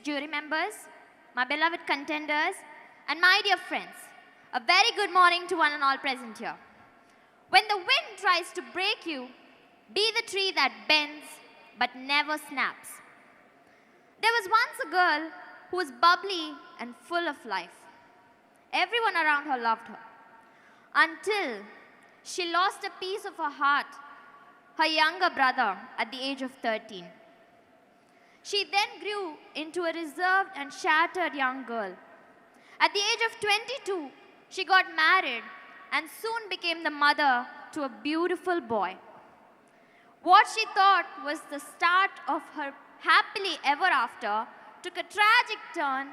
jury members, my beloved contenders, and my dear friends. A very good morning to one and all present here. When the wind tries to break you, be the tree that bends but never snaps. There was once a girl who was bubbly and full of life. Everyone around her loved her. Until she lost a piece of her heart, her younger brother, at the age of 13. She then grew into a reserved and shattered young girl. At the age of 22, she got married and soon became the mother to a beautiful boy. What she thought was the start of her happily ever after took a tragic turn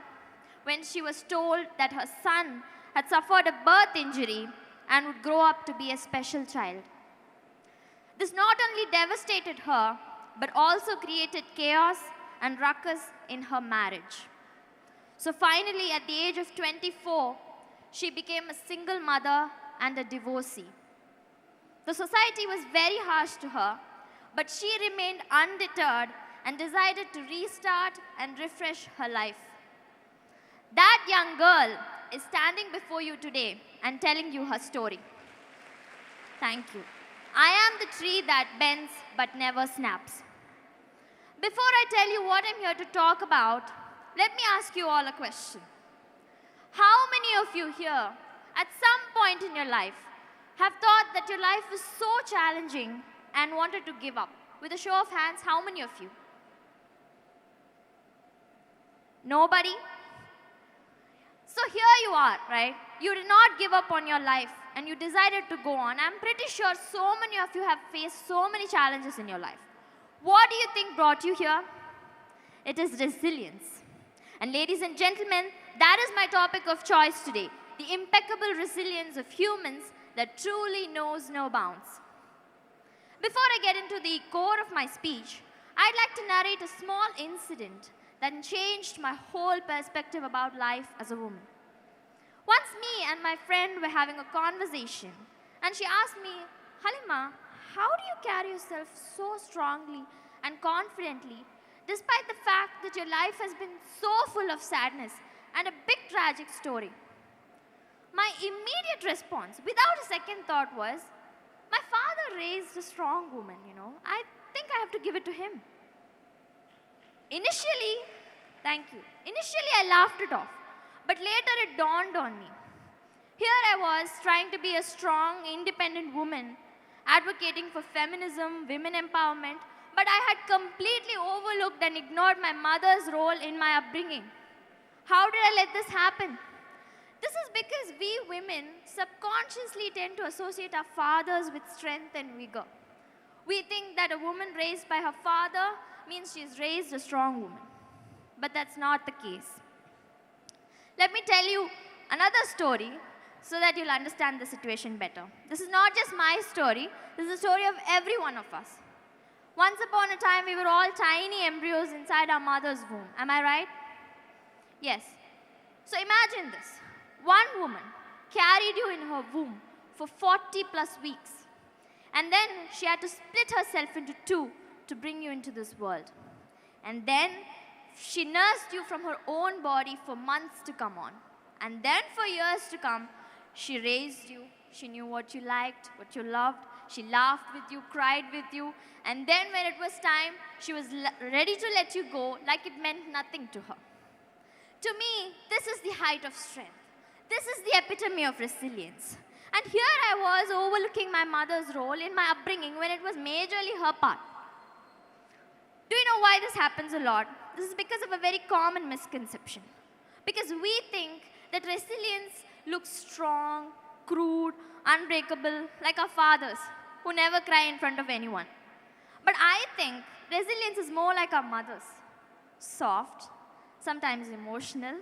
when she was told that her son had suffered a birth injury and would grow up to be a special child. This not only devastated her, but also created chaos and ruckus in her marriage. So finally, at the age of 24, she became a single mother and a divorcee. The society was very harsh to her, but she remained undeterred and decided to restart and refresh her life. That young girl is standing before you today and telling you her story. Thank you. I am the tree that bends but never snaps. Before I tell you what I'm here to talk about, let me ask you all a question. How many of you here, at some point in your life, have thought that your life was so challenging and wanted to give up? With a show of hands, how many of you? Nobody? So here you are, right? You did not give up on your life and you decided to go on. I'm pretty sure so many of you have faced so many challenges in your life. What do you think brought you here? It is resilience. And ladies and gentlemen, that is my topic of choice today. The impeccable resilience of humans that truly knows no bounds. Before I get into the core of my speech, I'd like to narrate a small incident that changed my whole perspective about life as a woman. Once me and my friend were having a conversation, and she asked me, Halima, how do you carry yourself so strongly and confidently despite the fact that your life has been so full of sadness and a big tragic story? My immediate response, without a second thought, was, my father raised a strong woman, I think I have to give it to him. Initially, I laughed it off, but later it dawned on me. Here I was trying to be a strong, independent woman, advocating for feminism, women empowerment, but I had completely overlooked and ignored my mother's role in my upbringing. How did I let this happen? This is because we women subconsciously tend to associate our fathers with strength and vigor. We think that a woman raised by her father means she's raised a strong woman. But that's not the case. Let me tell you another story so that you'll understand the situation better. This is not just my story, this is the story of every one of us. Once upon a time, we were all tiny embryos inside our mother's womb. Am I right? Yes. So imagine this. One woman carried you in her womb for 40 plus weeks. And then she had to split herself into two to bring you into this world. And then she nursed you from her own body for months to come on. And then for years to come, she raised you. She knew what you liked, what you loved. She laughed with you, cried with you. And then when it was time, she was ready to let you go like it meant nothing to her. To me, this is the height of strength. This is the epitome of resilience. And here I was overlooking my mother's role in my upbringing when it was majorly her part. Do you know why this happens a lot? This is because of a very common misconception. Because we think that resilience looks strong, crude, unbreakable, like our fathers, who never cry in front of anyone. But I think resilience is more like our mothers. Soft, sometimes emotional,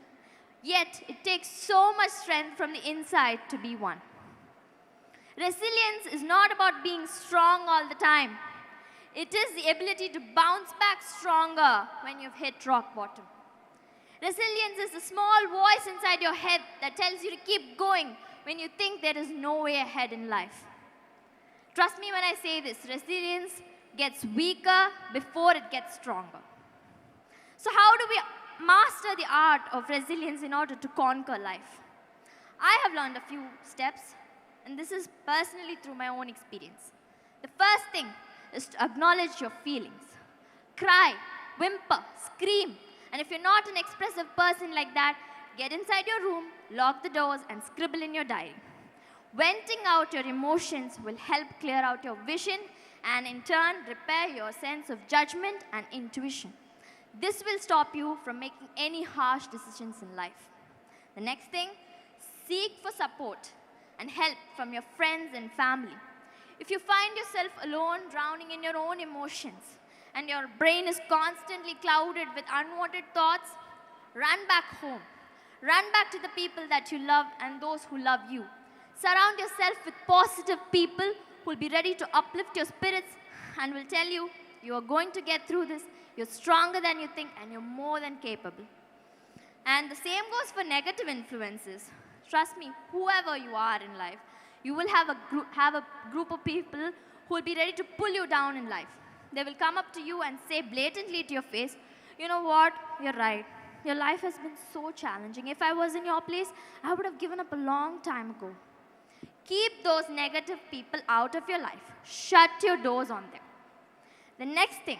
yet it takes so much strength from the inside to be one. Resilience is not about being strong all the time. It is the ability to bounce back stronger when you've hit rock bottom. Resilience is the small voice inside your head that tells you to keep going when you think there is no way ahead in life. Trust me when I say this, resilience gets weaker before it gets stronger. So how do we master the art of resilience in order to conquer life. I have learned a few steps, and this is personally through my own experience. The first thing is to acknowledge your feelings. Cry, whimper, scream, and if you're not an expressive person like that, get inside your room, lock the doors, and scribble in your diary. Venting out your emotions will help clear out your vision and in turn repair your sense of judgment and intuition. This will stop you from making any harsh decisions in life. The next thing, seek for support and help from your friends and family. If you find yourself alone, drowning in your own emotions, and your brain is constantly clouded with unwanted thoughts, run back home. Run back to the people that you love and those who love you. Surround yourself with positive people who will be ready to uplift your spirits and will tell you, you are going to get through this, you're stronger than you think, and you're more than capable. And the same goes for negative influences. Trust me, whoever you are in life, you will have a group of people who will be ready to pull you down in life. They will come up to you and say blatantly to your face, you know what, you're right. Your life has been so challenging. If I was in your place, I would have given up a long time ago. Keep those negative people out of your life. Shut your doors on them. The next thing,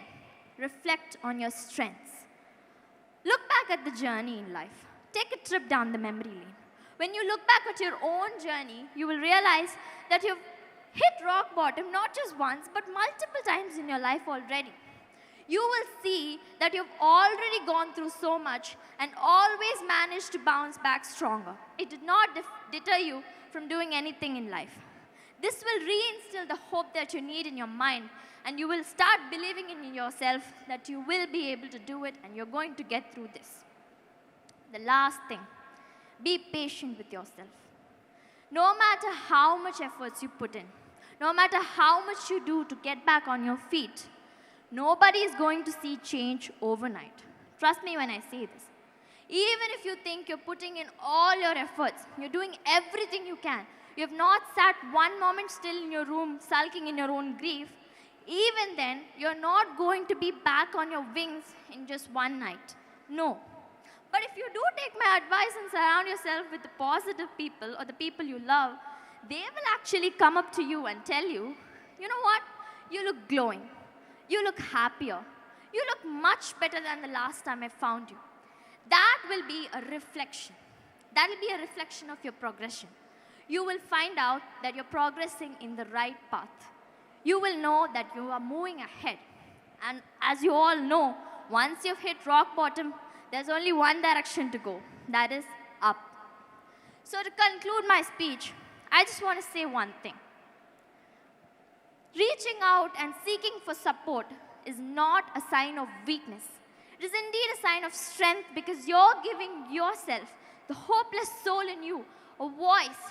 reflect on your strengths. Look back at the journey in life. Take a trip down the memory lane. When you look back at your own journey, you will realize that you've hit rock bottom not just once, but multiple times in your life already. You will see that you've already gone through so much and always managed to bounce back stronger. It did not deter you from doing anything in life. This will reinstill the hope that you need in your mind, and you will start believing in yourself that you will be able to do it and you're going to get through this. The last thing, be patient with yourself. No matter how much efforts you put in, no matter how much you do to get back on your feet, nobody is going to see change overnight. Trust me when I say this. Even if you think you're putting in all your efforts, you're doing everything you can, you have not sat one moment still in your room sulking in your own grief, even then, you're not going to be back on your wings in just one night. No. But if you do take my advice and surround yourself with the positive people or the people you love, they will actually come up to you and tell you, you know what, you look glowing. You look happier. You look much better than the last time I found you. That will be a reflection. That will be a reflection of your progression. You will find out that you're progressing in the right path. You will know that you are moving ahead. And as you all know, once you've hit rock bottom, there's only one direction to go. That is up. So to conclude my speech, I just want to say one thing. Reaching out and seeking for support is not a sign of weakness. It is indeed a sign of strength because you're giving yourself, the hopeless soul in you, a voice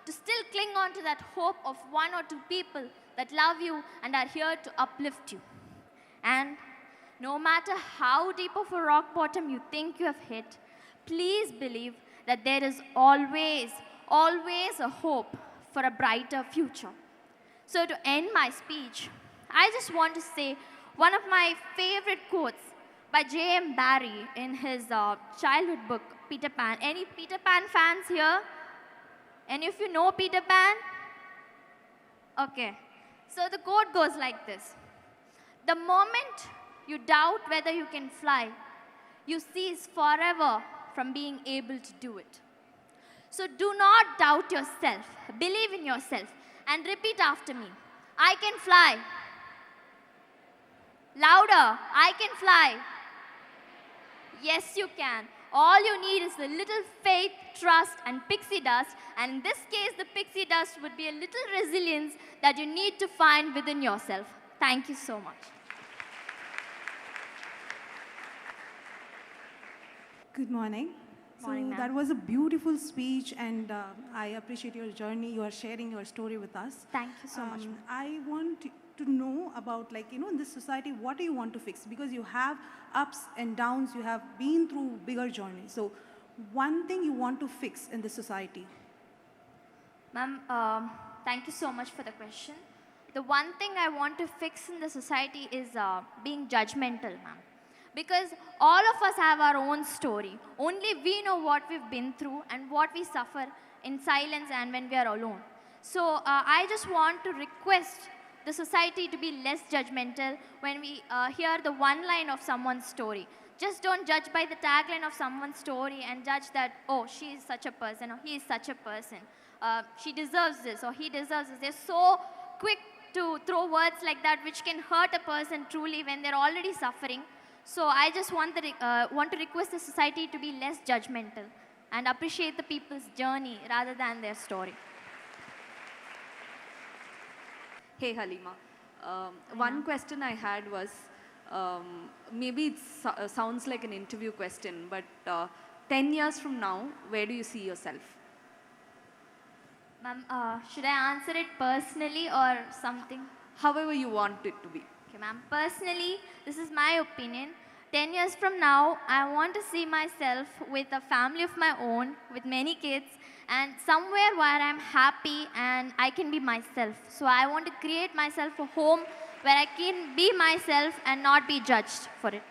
to still cling on to that hope of one or two people that love you and are here to uplift you. And no matter how deep of a rock bottom you think you have hit, please believe that there is always, always a hope for a brighter future. So to end my speech, I just want to say one of my favorite quotes by J.M. Barrie in his childhood book, Peter Pan. Any Peter Pan fans here? Any of you know Peter Pan? Okay. So the quote goes like this. The moment you doubt whether you can fly, you cease forever from being able to do it. So do not doubt yourself. Believe in yourself. And repeat after me. I can fly. Louder. I can fly. Yes, you can. All you need is a little faith, trust, and pixie dust. And in this case, the pixie dust would be a little resilience that you need to find within yourself. Thank you so much. Good morning. Morning, ma'am. That was a beautiful speech, and I appreciate your journey. You are sharing your story with us. Thank you so much. I want to know about, like, in this society, what do you want to fix? Because you have ups and downs. You have been through bigger journeys. So one thing you want to fix in the society? Ma'am, thank you so much for the question. The one thing I want to fix in the society is being judgmental, ma'am. Because all of us have our own story. Only we know what we've been through and what we suffer in silence and when we are alone. So I just want to request the society to be less judgmental when we hear the one line of someone's story. Just don't judge by the tagline of someone's story and judge that, oh, she is such a person or he is such a person. She deserves this or he deserves this. They're so quick to throw words like that which can hurt a person truly when they're already suffering. So I just want to request the society to be less judgmental and appreciate the people's journey rather than their story. Hey Halima, one question I had was, maybe it sounds like an interview question, but 10 years from now, where do you see yourself? Ma'am, should I answer it personally or something? However you want it to be. Okay, ma'am. Personally, this is my opinion. 10 years from now, I want to see myself with a family of my own, with many kids, and somewhere where I'm happy and I can be myself. So I want to create myself a home where I can be myself and not be judged for it.